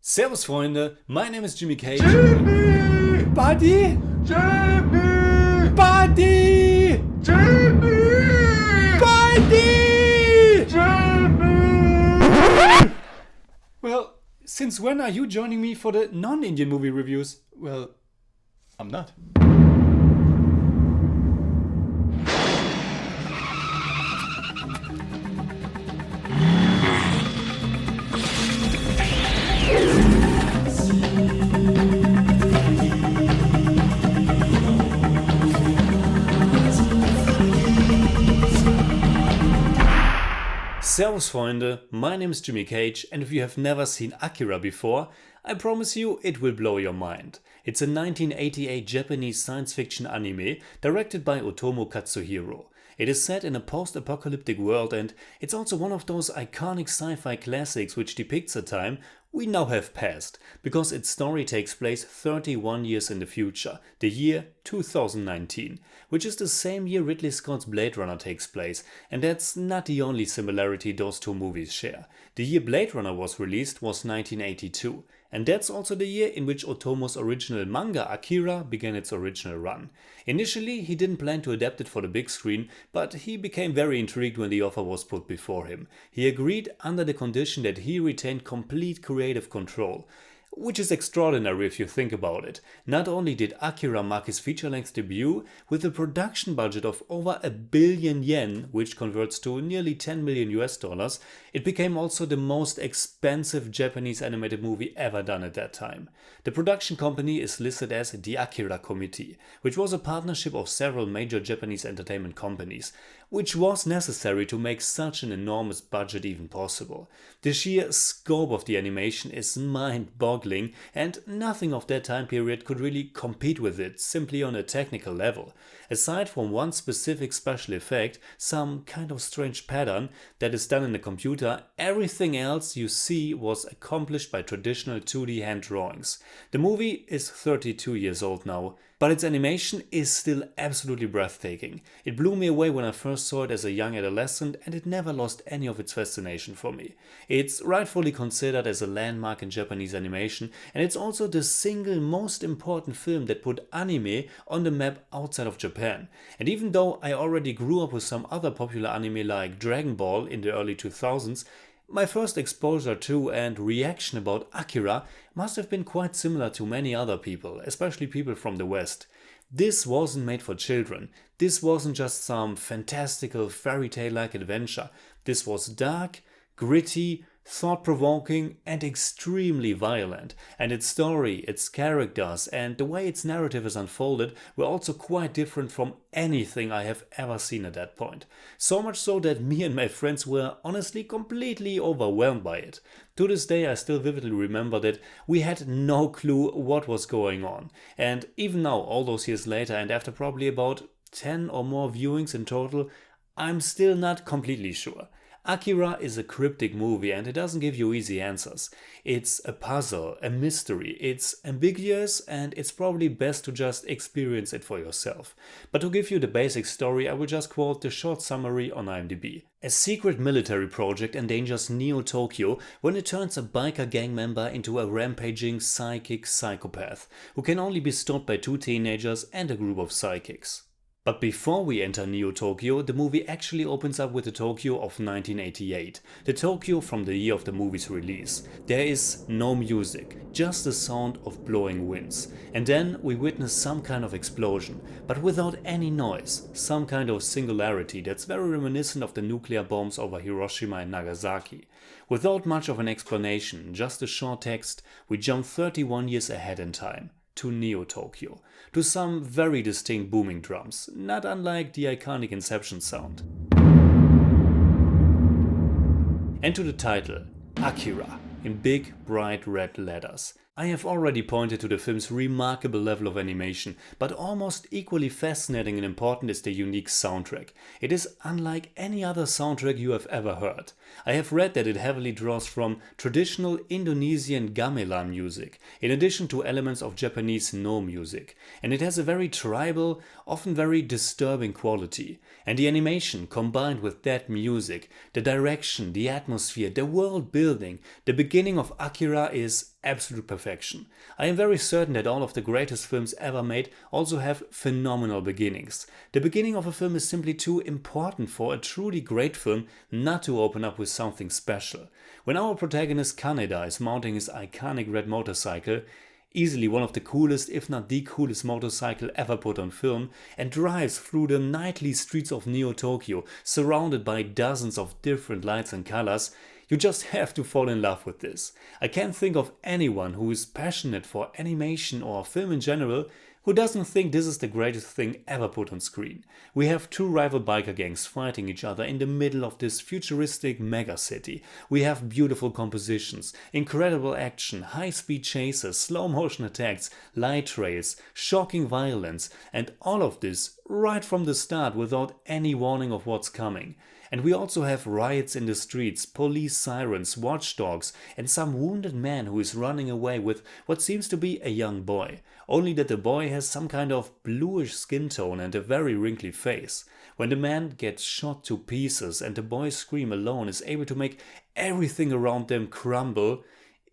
Servus Freunde, my name is Jimmy Cage. Jimmy! Buddy? Jimmy! Buddy! Jimmy! Buddy! Jimmy! Well, since when are you joining me for the non-Indian movie reviews? Well, I'm not. Servus Freunde, my name is Jimmy Cage, and if you have never seen Akira before, I promise you it will blow your mind. It's a 1988 Japanese science fiction anime directed by Ôtomo Katsuhiro. It is set in a post-apocalyptic world, and it's also one of those iconic sci-fi classics which depicts a time we now have passed, because its story takes place 31 years in the future, the year 2019, which is the same year Ridley Scott's Blade Runner takes place, and that's not the only similarity those two movies share. The year Blade Runner was released was 1982, and that's also the year in which Ôtomo's original manga Akira began its original run. Initially, he didn't plan to adapt it for the big screen, but he became very intrigued when the offer was put before him. He agreed under the condition that he retained complete creative control. Which is extraordinary if you think about it. Not only did Akira mark his feature-length debut with a production budget of over $1 billion, which converts to nearly 10 million US dollars, it became also the most expensive Japanese animated movie ever done at that time. The production company is listed as the Akira Committee, which was a partnership of several major Japanese entertainment companies, which was necessary to make such an enormous budget even possible. The sheer scope of the animation is mind-boggling, and nothing of that time period could really compete with it simply on a technical level. Aside from one specific special effect, some kind of strange pattern that is done in the computer, everything else you see was accomplished by traditional 2D hand drawings. The movie is 32 years old now, but its animation is still absolutely breathtaking. It blew me away when I first saw it as a young adolescent, and it never lost any of its fascination for me. It's rightfully considered as a landmark in Japanese animation, and it's also the single most important film that put anime on the map outside of Japan. And even though I already grew up with some other popular anime like Dragon Ball in the early 2000s, my first exposure to and reaction about Akira must have been quite similar to many other people, especially people from the West. This wasn't made for children. This wasn't just some fantastical fairy tale-like adventure. This was dark, gritty, thought-provoking and extremely violent, and its story, its characters and the way its narrative is unfolded were also quite different from anything I have ever seen at that point. So much so that me and my friends were honestly completely overwhelmed by it. To this day I still vividly remember that we had no clue what was going on, and even now, all those years later and after probably about 10 or more viewings in total, I'm still not completely sure. Akira is a cryptic movie and it doesn't give you easy answers. It's a puzzle, a mystery, it's ambiguous and it's probably best to just experience it for yourself. But to give you the basic story, I will just quote the short summary on IMDb. A secret military project endangers Neo-Tokyo when it turns a biker gang member into a rampaging psychic psychopath who can only be stopped by two teenagers and a group of psychics. But before we enter Neo-Tokyo, the movie actually opens up with the Tokyo of 1988, the Tokyo from the year of the movie's release. There is no music, just the sound of blowing winds. And then we witness some kind of explosion, but without any noise, some kind of singularity that's very reminiscent of the nuclear bombs over Hiroshima and Nagasaki. Without much of an explanation, just a short text, we jump 31 years ahead in time. To Neo-Tokyo, to some very distinct booming drums, not unlike the iconic Inception sound. And to the title, Akira, in big bright red letters. I have already pointed to the film's remarkable level of animation, but almost equally fascinating and important is the unique soundtrack. It is unlike any other soundtrack you have ever heard. I have read that it heavily draws from traditional Indonesian gamelan music, in addition to elements of Japanese no music, and it has a very tribal, often very disturbing quality. And the animation combined with that music, the direction, the atmosphere, the world building, the beginning of Akira is absolute perfection. I am very certain that all of the greatest films ever made also have phenomenal beginnings. The beginning of a film is simply too important for a truly great film not to open up with something special. When our protagonist Kaneda is mounting his iconic red motorcycle, easily one of the coolest, if not the coolest motorcycle ever put on film, and drives through the nightly streets of Neo-Tokyo, surrounded by dozens of different lights and colors, you just have to fall in love with this. I can't think of anyone who is passionate for animation or film in general who doesn't think this is the greatest thing ever put on screen. We have two rival biker gangs fighting each other in the middle of this futuristic megacity. We have beautiful compositions, incredible action, high-speed chases, slow-motion attacks, light trails, shocking violence, and all of this right from the start without any warning of what's coming. And we also have riots in the streets, police sirens, watchdogs, and some wounded man who is running away with what seems to be a young boy. Only that the boy has some kind of bluish skin tone and a very wrinkly face. When the man gets shot to pieces and the boy's scream alone is able to make everything around them crumble,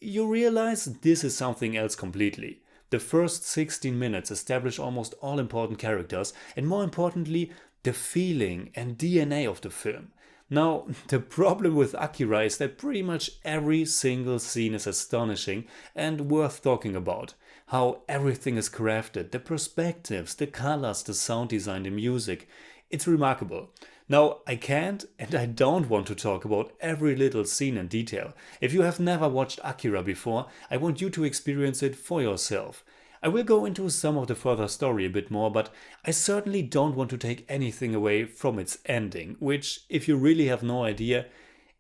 you realize this is something else completely. The first 16 minutes establish almost all important characters and, more importantly, the feeling and DNA of the film. Now, the problem with Akira is that pretty much every single scene is astonishing and worth talking about. How everything is crafted, the perspectives, the colors, the sound design, the music. It's remarkable. Now, I can't and I don't want to talk about every little scene in detail. If you have never watched Akira before, I want you to experience it for yourself. I will go into some of the further story a bit more, but I certainly don't want to take anything away from its ending, which, if you really have no idea,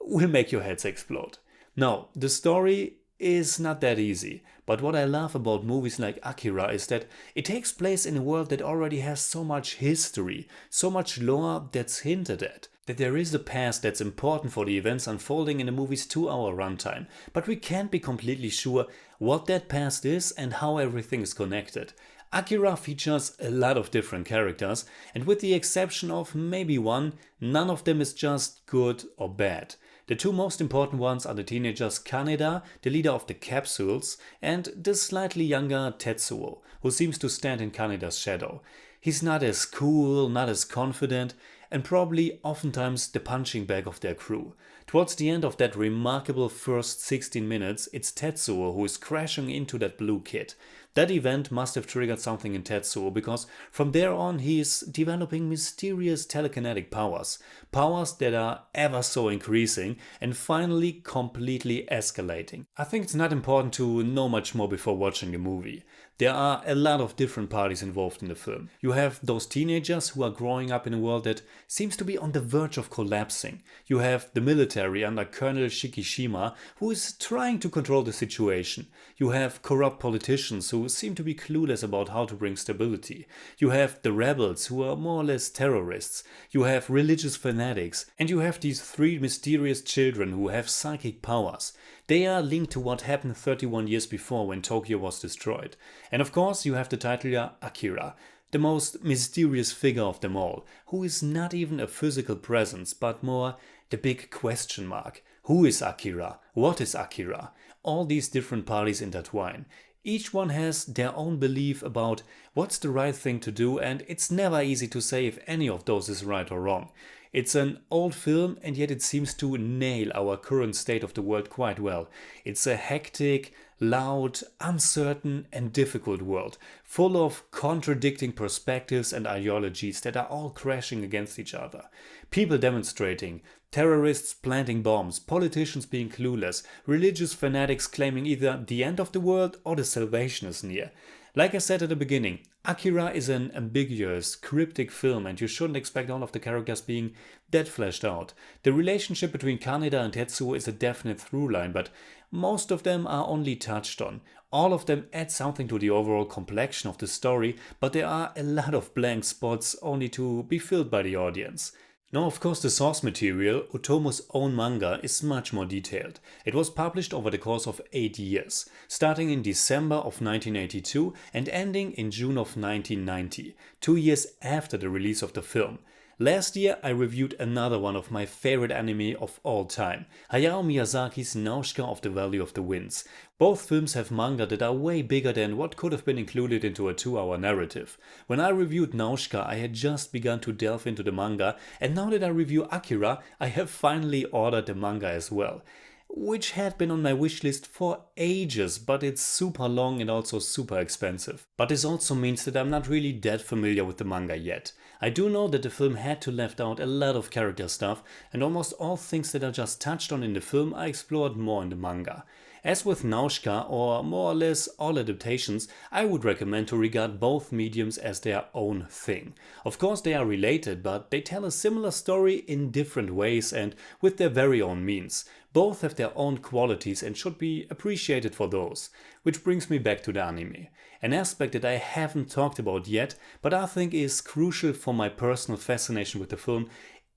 will make your heads explode. Now, the story is not that easy, but what I love about movies like Akira is that it takes place in a world that already has so much history, so much lore that's hinted at. That there is a past that's important for the events unfolding in the movie's 2-hour runtime, but we can't be completely sure what that past is and how everything is connected. Akira features a lot of different characters, and with the exception of maybe one, none of them is just good or bad. The two most important ones are the teenagers Kaneda, the leader of the capsules, and the slightly younger Tetsuo, who seems to stand in Kaneda's shadow. He's not as cool, not as confident, and probably oftentimes the punching bag of their crew. Towards the end of that remarkable first 16 minutes, it's Tetsuo who is crashing into that blue kid. That event must have triggered something in Tetsuo, because from there on he is developing mysterious telekinetic powers. Powers that are ever so increasing and finally completely escalating. I think it's not important to know much more before watching the movie. There are a lot of different parties involved in the film. You have those teenagers who are growing up in a world that seems to be on the verge of collapsing. You have the military under Colonel Shikishima, who is trying to control the situation. You have corrupt politicians who seem to be clueless about how to bring stability. You have the rebels who are more or less terrorists. You have religious fanatics. And you have these three mysterious children who have psychic powers. They are linked to what happened 31 years before when Tokyo was destroyed. And of course you have the titular Akira, the most mysterious figure of them all, who is not even a physical presence but more the big question mark. Who is Akira? What is Akira? All these different parties intertwine. Each one has their own belief about what's the right thing to do, and it's never easy to say if any of those is right or wrong. It's an old film, and yet it seems to nail our current state of the world quite well. It's a hectic, loud, uncertain and difficult world, full of contradicting perspectives and ideologies that are all crashing against each other. People demonstrating, terrorists planting bombs, politicians being clueless, religious fanatics claiming either the end of the world or the salvation is near. Like I said at the beginning, Akira is an ambiguous, cryptic film, and you shouldn't expect all of the characters being that fleshed out. The relationship between Kaneda and Tetsuo is a definite through line, but most of them are only touched on. All of them add something to the overall complexion of the story, but there are a lot of blank spots only to be filled by the audience. Now, of course, the source material, Ôtomo's own manga, is much more detailed. It was published over the course of 8 years, starting in December of 1982 and ending in June of 1990, 2 years after the release of the film. Last year I reviewed another one of my favorite anime of all time, Hayao Miyazaki's Nausicaa of the Valley of the Winds. Both films have manga that are way bigger than what could have been included into a 2-hour narrative. When I reviewed Nausicaa, I had just begun to delve into the manga, and now that I review Akira, I have finally ordered the manga as well. Which had been on my wishlist for ages, but it's super long and also super expensive. But this also means that I'm not really that familiar with the manga yet. I do know that the film had to left out a lot of character stuff, and almost all things that are just touched on in the film are explored more in the manga. As with Nausicaa, or more or less all adaptations, I would recommend to regard both mediums as their own thing. Of course they are related, but they tell a similar story in different ways and with their very own means. Both have their own qualities and should be appreciated for those. Which brings me back to the anime. An aspect that I haven't talked about yet, but I think is crucial for my personal fascination with the film,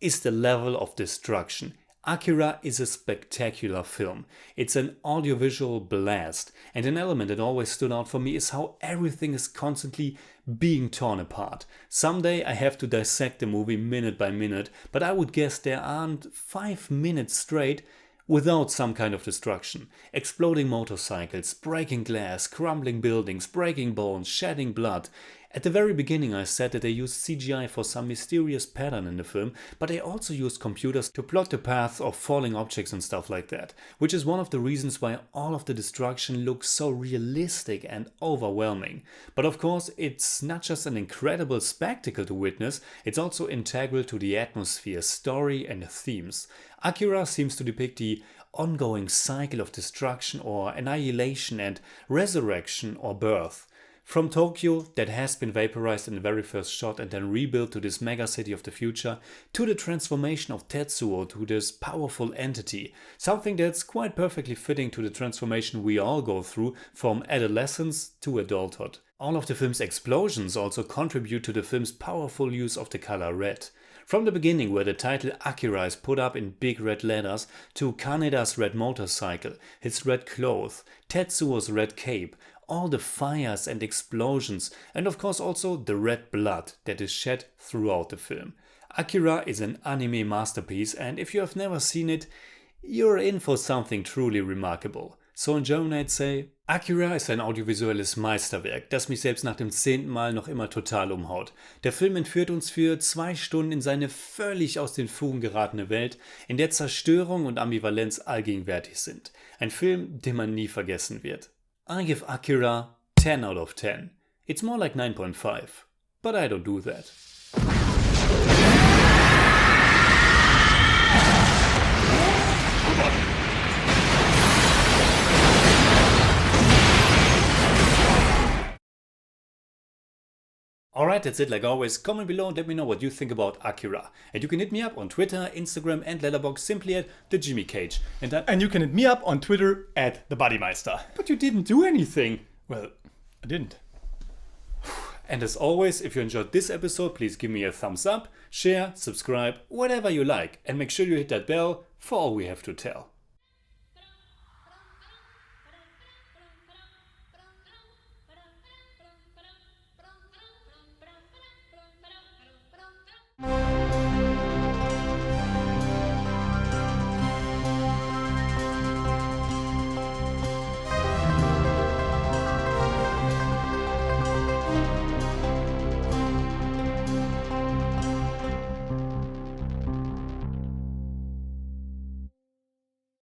is the level of destruction. Akira is a spectacular film. It's an audiovisual blast, and an element that always stood out for me is how everything is constantly being torn apart. Someday I have to dissect the movie minute by minute, but I would guess there aren't 5 minutes straight without some kind of destruction. Exploding motorcycles, breaking glass, crumbling buildings, breaking bones, shedding blood. At the very beginning I said that they used CGI for some mysterious pattern in the film, but they also used computers to plot the paths of falling objects and stuff like that, which is one of the reasons why all of the destruction looks so realistic and overwhelming. But of course it's not just an incredible spectacle to witness, it's also integral to the atmosphere, story and themes. Akira seems to depict the ongoing cycle of destruction or annihilation and resurrection or birth. From Tokyo, that has been vaporized in the very first shot and then rebuilt to this mega city of the future, to the transformation of Tetsuo to this powerful entity, something that's quite perfectly fitting to the transformation we all go through from adolescence to adulthood. All of the film's explosions also contribute to the film's powerful use of the color red. From the beginning, where the title Akira is put up in big red letters, to Kaneda's red motorcycle, his red clothes, Tetsuo's red cape, all the fires and explosions, and of course also the red blood that is shed throughout the film. Akira is an anime masterpiece, and if you have never seen it, you're in for something truly remarkable. So in German I'd say, Akira ist ein audiovisuelles Meisterwerk, das mich selbst nach dem 10. Mal noch immer total umhaut. Der Film entführt uns für 2 Stunden in seine völlig aus den Fugen geratene Welt, in der Zerstörung und Ambivalenz allgegenwärtig sind. Ein Film, den man nie vergessen wird. I give Akira 10 out of 10. It's more like 9.5, but I don't do that. Alright, that's it like always. Comment below and let me know what you think about Akira. And you can hit me up on Twitter, Instagram and Letterboxd simply at TheJimmyCage. And you can hit me up on Twitter at TheBodyMeister. But you didn't do anything. Well, I didn't. And as always, if you enjoyed this episode, please give me a thumbs up, share, subscribe, whatever you like. And make sure you hit that bell for all we have to tell.